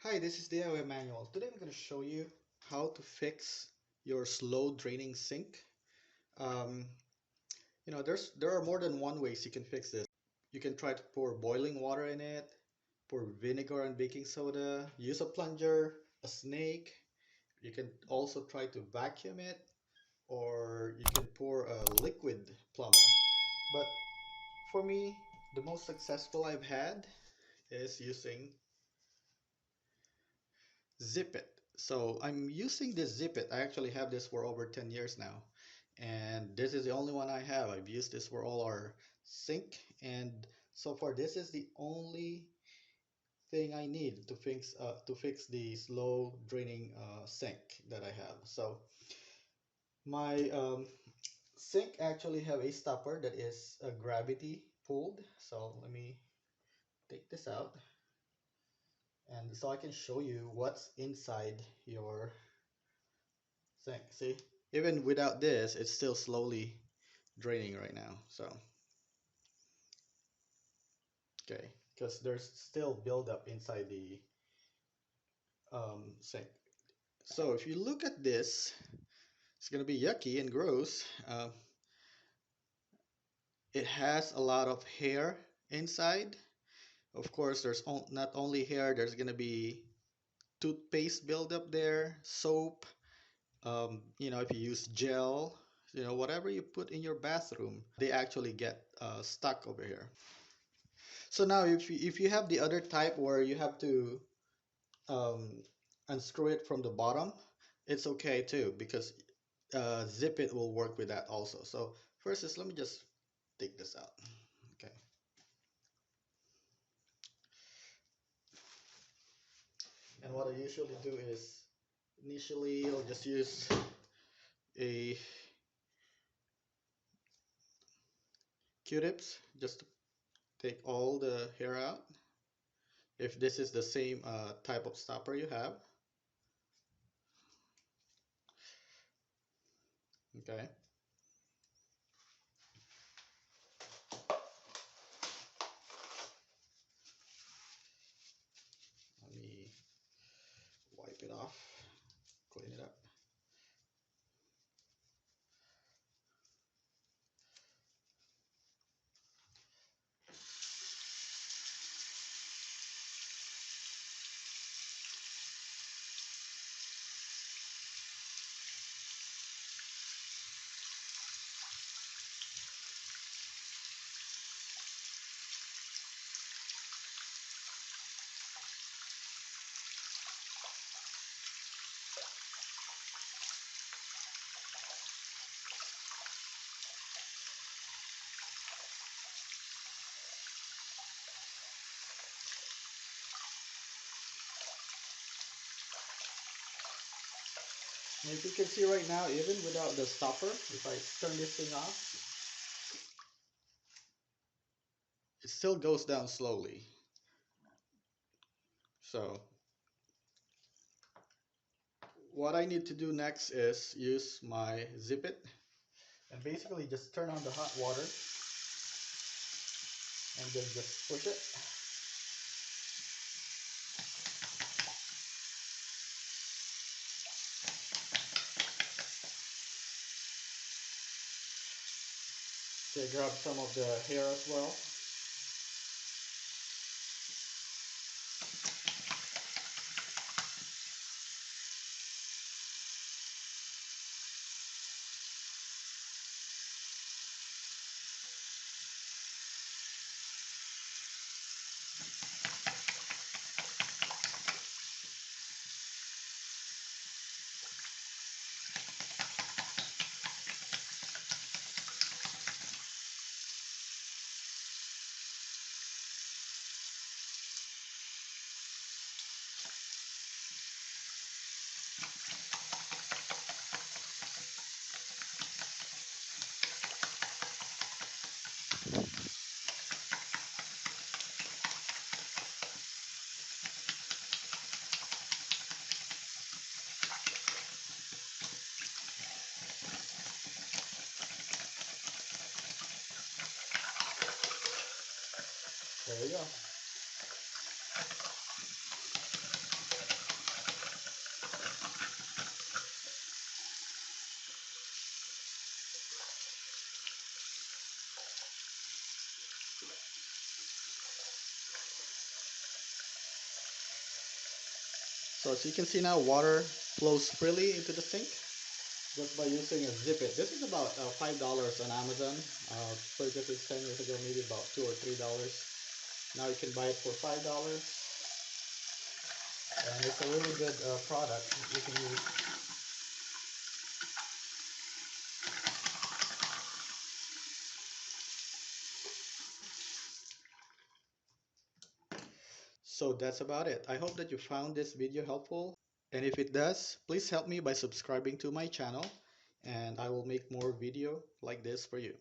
Hi, this is DIY Manual. Today I'm going to show you how to fix your slow draining sink. Um, there are more than one ways you can fix this. You can try to pour boiling water in it, pour vinegar and baking soda, use a plunger, a snake. You can also try to vacuum it, or you can pour a liquid plumber. But for me, the most successful I've had is using Zip It. So I'm using this Zip It. I actually have this for over 10 years now. And this is the only one I have. I've used this for all our sink. And so far, this is the only thing I need to fix the slow draining sink that I have. So my sink actually have a stopper that is gravity pulled. So let me take this out. And so I can show you what's inside your sink. See, even without this, it's still slowly draining right now. So, okay, because there's still buildup inside the sink. So if you look at this, it's gonna be yucky and gross. It has a lot of hair inside. Of course, there's not only hair, there's gonna be toothpaste buildup there, soap. If you use gel, whatever you put in your bathroom, they actually get stuck over here. So now if you have the other type where you have to um, unscrew it from the bottom, it's okay too because Zip It will work with that also. So first is let me just take this out. Okay. And what I usually do is initially I'll just use a Q-tips just to take all the hair out. If this is the same type of stopper you have. Okay. Let me wipe it off, clean it up. And if you can see right now, even without the stopper, if I turn this thing off, it still goes down slowly. So what I need to do next is use my Zip It and basically just turn on the hot water and then just push it. Okay, grab some of the hair as well. There we go. So as you can see now, water flows freely into the sink just by using a zip it. This is about $5 on Amazon. Purchased it 10 years ago, maybe about $2 or $3. Now you can buy it for $5, and it's a really good product you can use. So that's about it. I hope that you found this video helpful. And if it does, please help me by subscribing to my channel, and I will make more video like this for you.